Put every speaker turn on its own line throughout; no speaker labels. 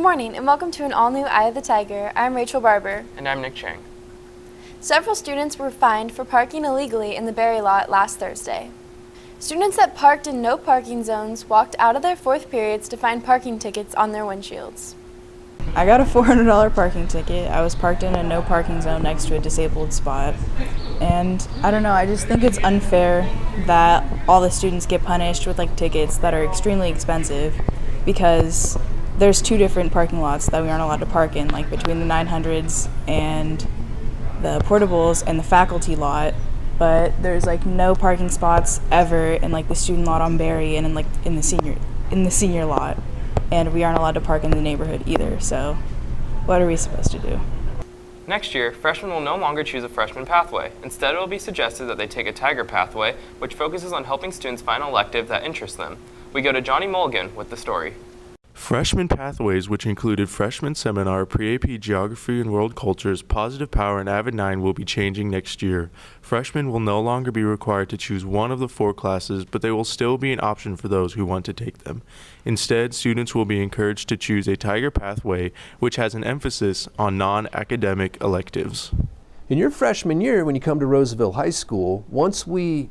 morning and welcome to an all-new Eye of the Tiger. I'm Rachel Barber.
And I'm Nick Chang.
Several students were fined for parking illegally in the Berry lot last Thursday. Students that parked in no parking zones walked out of their fourth periods to find parking tickets on their windshields.
I got a $400 parking ticket. I was parked in a no parking zone next to a disabled spot. And I don't know, I just think it's unfair that all the students get punished with tickets that are extremely expensive because there's two different parking lots that we aren't allowed to park in, between the 900s and the portables and the faculty lot. But there's no parking spots ever in the student lot on Berry and in the senior lot. And we aren't allowed to park in the neighborhood either, so what are we supposed to do?
Next year, freshmen will no longer choose a freshman pathway. Instead, it will be suggested that they take a Tiger pathway, which focuses on helping students find an elective that interests them. We go to Johnny Mulligan with the story.
Freshman pathways, which included freshman seminar, pre-AP geography and world cultures, positive power, and Avid 9 will be changing next year. Freshmen will no longer be required to choose one of the four classes, but they will still be an option for those who want to take them. Instead, students will be encouraged to choose a Tiger pathway, which has an emphasis on non-academic electives.
In your freshman year, when you come to Roosevelt High School, once we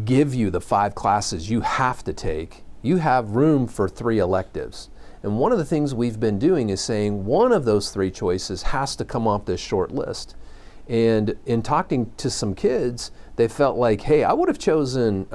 give you the 5 classes you have to take, you have room for 3 electives. And one of the things we've been doing is saying one of those 3 choices has to come off this short list. And in talking to some kids, they felt like, hey, I would have chosen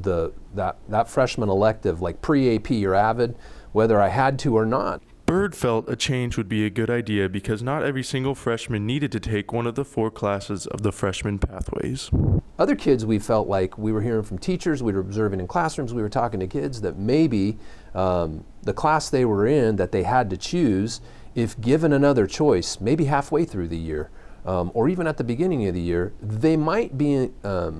that freshman elective, pre-AP or Avid, whether I had to or not.
Bird felt a change would be a good idea because not every single freshman needed to take one of the 4 classes of the freshman pathways.
Other kids, we felt like we were hearing from teachers, we were observing in classrooms, we were talking to kids that maybe the class they were in that they had to choose, if given another choice, maybe halfway through the year, or even at the beginning of the year, they might be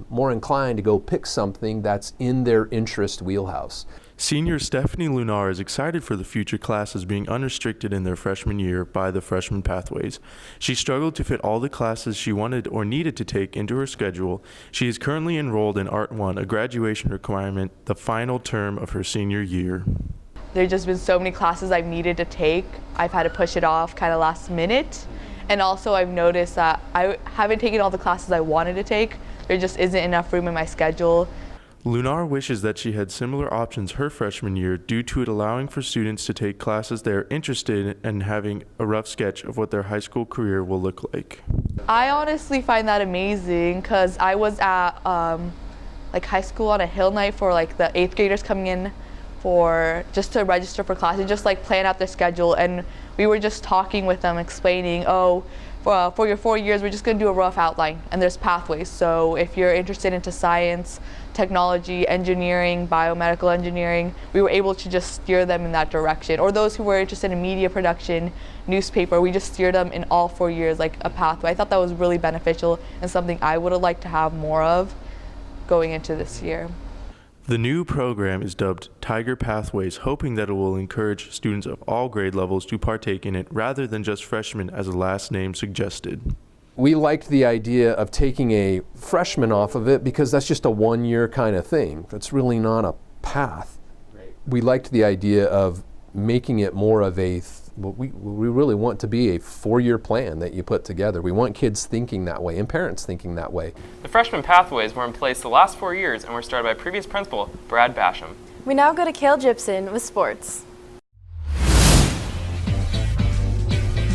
more inclined to go pick something that's in their interest wheelhouse.
Senior Stephanie Lunar is excited for the future classes being unrestricted in their freshman year by the freshman pathways. She struggled to fit all the classes she wanted or needed to take into her schedule. She is currently enrolled in Art 1, a graduation requirement, the final term of her senior year.
There's just been so many classes I've needed to take. I've had to push it off kind of last minute. And also I've noticed that I haven't taken all the classes I wanted to take. There just isn't enough room in my schedule.
Lunar wishes that she had similar options her freshman year due to it allowing for students to take classes they are interested in and having a rough sketch of what their high school career will look like.
I honestly find that amazing because I was at high school on a hill night for the 8th graders coming in for just to register for class and just plan out their schedule, and we were just talking with them, explaining, for your 4 years, we're just going to do a rough outline, and there's pathways. So if you're interested into science, technology, engineering, biomedical engineering, we were able to just steer them in that direction. Or those who were interested in media production, newspaper, we just steered them in all 4 years, a pathway. I thought that was really beneficial and something I would have liked to have more of going into this year.
The new program is dubbed Tiger Pathways, hoping that it will encourage students of all grade levels to partake in it rather than just freshmen as the last name suggested.
We liked the idea of taking a freshman off of it because that's just a 1-year kind of thing. That's really not a path. Right. We liked the idea of making it more of what we really want to be a 4-year plan that you put together. We want kids thinking that way and parents thinking that way.
The freshman pathways were in place the last 4 years and were started by previous principal Brad Basham.
We now go to Cale Gibson with sports.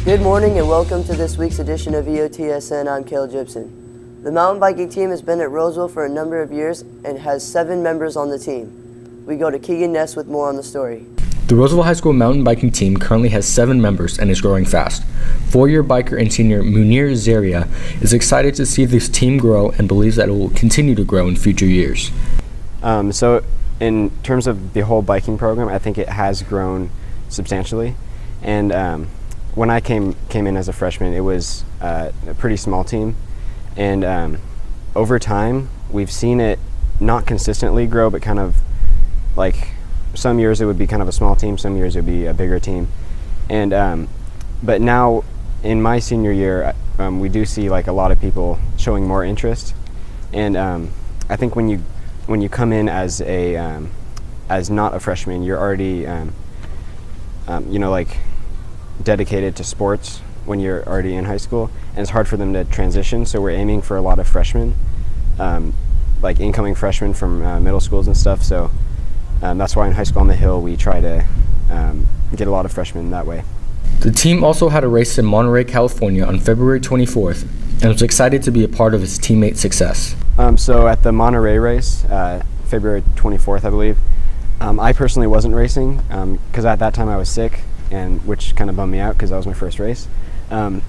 Good morning and welcome to this week's edition of EOTSN. I'm Cale Gibson. The mountain biking team has been at Roseville for a number of years and has 7 members on the team. We go to Keegan Ness with more on the story.
The Roseville High School mountain biking team currently has 7 members and is growing fast. 4-year biker and senior Munir Zaria is excited to see this team grow and believes that it will continue to grow in future years.
So in terms of the whole biking program, I think it has grown substantially. And when I came in as a freshman, it was a pretty small team. And over time, we've seen it not consistently grow, but kind of some years it would be kind of a small team, some years it would be a bigger team. And but now in my senior year, we do see a lot of people showing more interest. And I think when you come in as not a freshman, you're already like dedicated to sports when you're already in high school, and it's hard for them to transition. So we're aiming for a lot of freshmen, like incoming freshmen from middle schools and stuff. So that's why in High School on the Hill we try to get a lot of freshmen that way.
The team also had a race in Monterey, California on February 24th and was excited to be a part of its teammates' success.
So at the Monterey race, February 24th, I believe, I personally wasn't racing because at that time I was sick, and which kind of bummed me out because that was my first race. But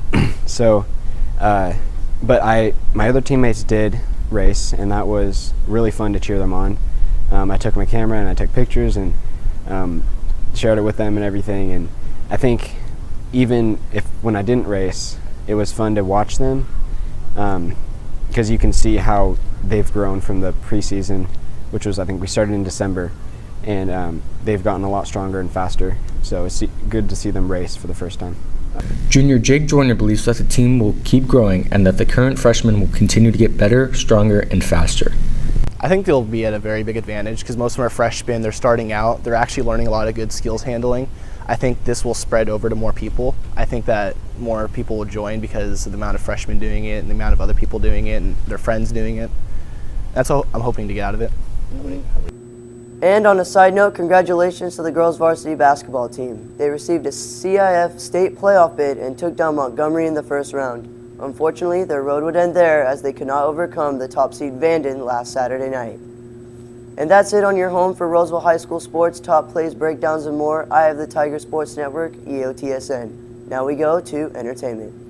my other teammates did race, and that was really fun to cheer them on. I took my camera and I took pictures and shared it with them and everything. And I think even if when I didn't race, it was fun to watch them because you can see how they've grown from the preseason, which was, I think we started in December, and they've gotten a lot stronger and faster. So it's good to see them race for the first time.
Junior Jake Joyner believes that the team will keep growing and that the current freshmen will continue to get better, stronger, and faster.
I think they'll be at a very big advantage because most of them are freshmen. They're starting out. They're actually learning a lot of good skills handling. I think this will spread over to more people. I think that more people will join because of the amount of freshmen doing it and the amount of other people doing it and their friends doing it. That's all I'm hoping to get out of it.
And on a side note, congratulations to the girls varsity basketball team. They received a CIF state playoff bid and took down Montgomery in the first round. Unfortunately, their road would end there as they could not overcome the top seed Vanden last Saturday night. And that's it on your home for Roseville High School sports, top plays, breakdowns, and more. I have the Tiger Sports Network, EOTSN. Now we go to entertainment.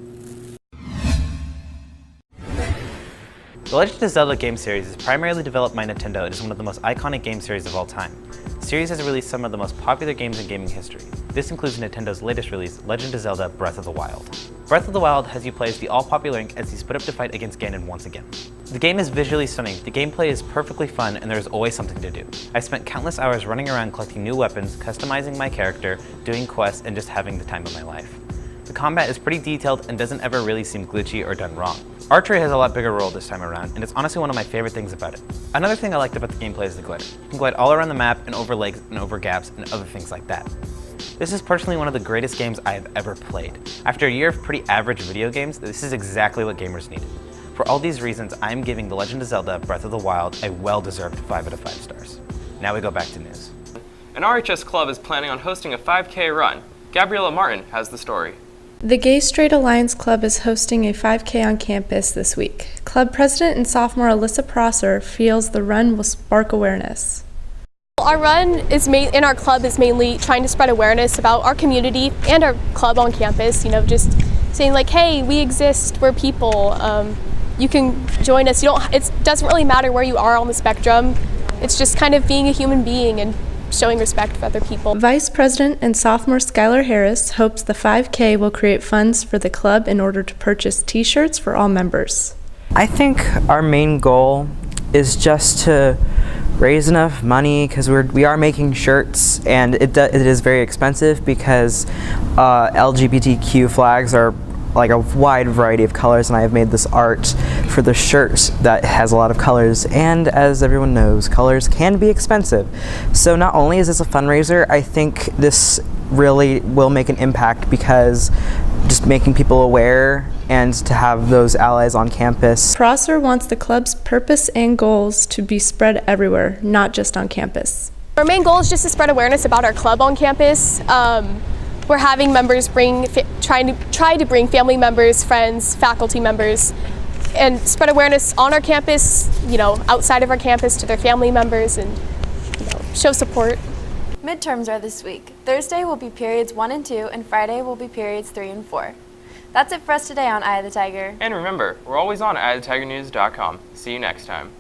The Legend of Zelda game series is primarily developed by Nintendo and is one of the most iconic game series of all time. The series has released some of the most popular games in gaming history. This includes Nintendo's latest release, Legend of Zelda Breath of the Wild. Breath of the Wild has you play as the all-popular Link as he's put up to fight against Ganon once again. The game is visually stunning, the gameplay is perfectly fun, and there is always something to do. I spent countless hours running around collecting new weapons, customizing my character, doing quests, and just having the time of my life. The combat is pretty detailed and doesn't ever really seem glitchy or done wrong. Archery has a lot bigger role this time around, and it's honestly one of my favorite things about it. Another thing I liked about the gameplay is the glider. You can glide all around the map and over lakes and over gaps and other things like that. This is personally one of the greatest games I have ever played. After a year of pretty average video games, this is exactly what gamers needed. For all these reasons, I'm giving The Legend of Zelda Breath of the Wild a well-deserved 5 out of 5 stars. Now we go back to news.
An RHS club is planning on hosting a 5K run. Gabriella Martin has the story.
The Gay Straight Alliance Club is hosting a 5K on campus this week. Club president and sophomore Alyssa Prosser feels the run will spark awareness.
Our run in our club is mainly trying to spread awareness about our community and our club on campus, just saying like, hey, we exist, we're people, you can join us. It doesn't really matter where you are on the spectrum. It's just kind of being a human being and showing respect for other people.
Vice President and sophomore Skylar Harris hopes the 5K will create funds for the club in order to purchase t-shirts for all members.
I think our main goal is just to raise enough money because we are making shirts, and it is very expensive because LGBTQ flags are like a wide variety of colors, and I have made this art for the shirt that has a lot of colors, and as everyone knows, colors can be expensive. So not only is this a fundraiser, I think this really will make an impact because just making people aware and to have those allies on campus.
Prosser wants the club's purpose and goals to be spread everywhere, not just on campus.
Our main goal is just to spread awareness about our club on campus. We're having members try to bring family members, friends, faculty members, and spread awareness on our campus, outside of our campus to their family members, and show support.
Midterms are this week. Thursday will be periods 1 and 2, and Friday will be periods 3 and 4. That's it for us today on Eye of the Tiger.
And remember, we're always on @EyeOfTheTigerNews.com. See you next time.